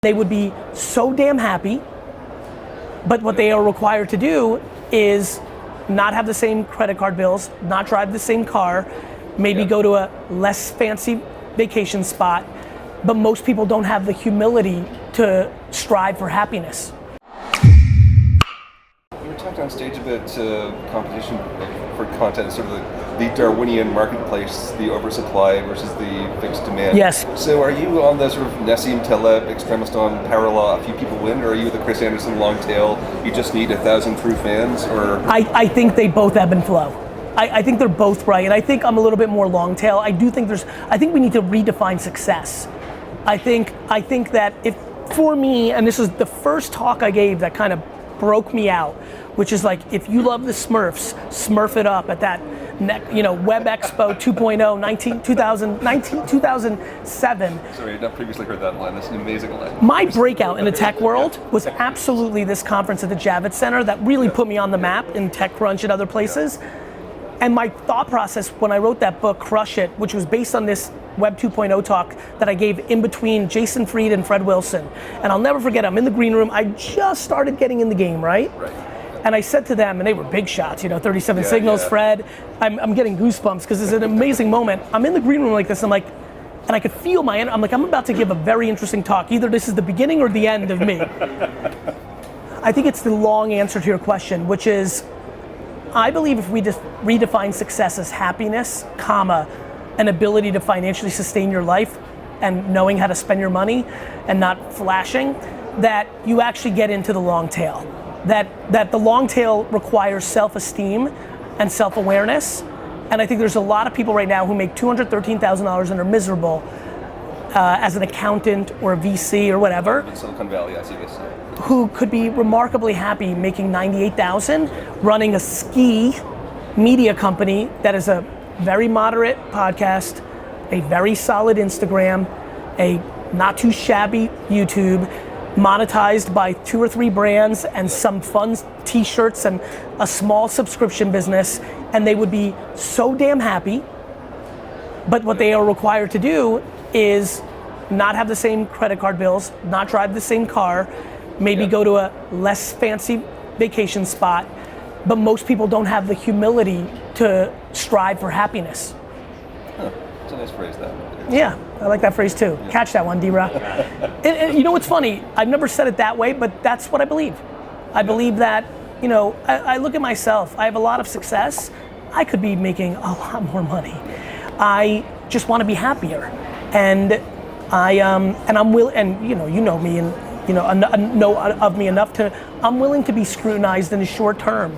They would be so damn happy, but what they are required to do is not have the same credit card bills, not drive the same car, maybe go to a less fancy vacation spot, but most people don't have the humility to strive for happiness. You were talking on stage about competition for content, sort of the Darwinian marketplace, the oversupply versus the fixed demand. Yes. So are you on the sort of Nassim Taleb, Extremistan power law, a few people win, or are you the Chris Anderson long tail, you just need 1,000 true fans, or? I think they both ebb and flow. I think they're both right, and I think I'm a little bit more long tail. I think we need to redefine success. I think that if, for me, and this is the first talk I gave that kind of broke me out, which is like, if you love the Smurfs, Smurf it up at that Web Expo 2.0, 2007. Sorry, I've not previously heard that line. That's an amazing line. My breakout in the tech world was absolutely this conference at the Javits Center that really put me on the map in TechCrunch and other places. And my thought process when I wrote that book, Crush It, which was based on this Web 2.0 talk that I gave in between Jason Fried and Fred Wilson. And I'll never forget, I'm in the green room, I just started getting in the game, right? And I said to them, and they were big shots, 37 signals, Fred. I'm getting goosebumps because it's an amazing moment. I'm in the green room like this, and I could feel I'm about to give a very interesting talk. Either this is the beginning or the end of me. I think it's the long answer to your question, which is, I believe if we just redefine success as happiness, an ability to financially sustain your life and knowing how to spend your money and not flashing, that you actually get into the long tail. That the long tail requires self-esteem and self-awareness. And I think there's a lot of people right now who make $213,000 and are miserable as an accountant or a VC or whatever. In Silicon Valley, I see this. Who could be remarkably happy making $98,000, running a ski media company that is a very moderate podcast, a very solid Instagram, a not too shabby YouTube, monetized by 2 or 3 brands and some fun t-shirts and a small subscription business, and they would be so damn happy, but what they are required to do is not have the same credit card bills, not drive the same car, maybe go to a less fancy vacation spot, but most people don't have the humility to strive for happiness. That's a nice phrase, that. Yeah, I like that phrase too. Yeah. Catch that one, D-Ra. And you know what's funny? I've never said it that way, but that's what I believe. I believe that, I look at myself, I have a lot of success. I could be making a lot more money. I just want to be happier. And I'm willing, and you know me, and know of me enough I'm willing to be scrutinized in the short term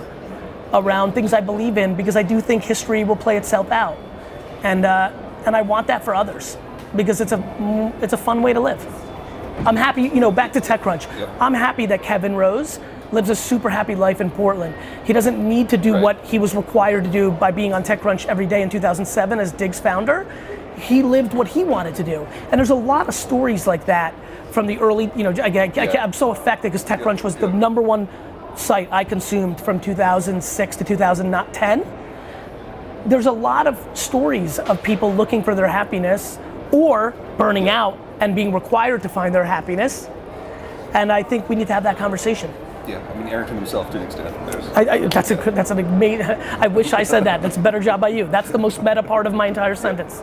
around things I believe in, because I do think history will play itself out. And I want that for others, because it's a fun way to live. I'm happy, back to TechCrunch. Yep. I'm happy that Kevin Rose lives a super happy life in Portland. He doesn't need to do what he was required to do by being on TechCrunch every day in 2007 as Dig's founder. He lived what he wanted to do. And there's a lot of stories like that from the early, I'm so affected because TechCrunch was the #1 site I consumed from 2006 to 2010. There's a lot of stories of people looking for their happiness or burning out and being required to find their happiness. And I think we need to have that conversation. Yeah, Arrington himself to an extent. That's an amazing, I wish I said that. That's a better job by you. That's the most meta part of my entire sentence.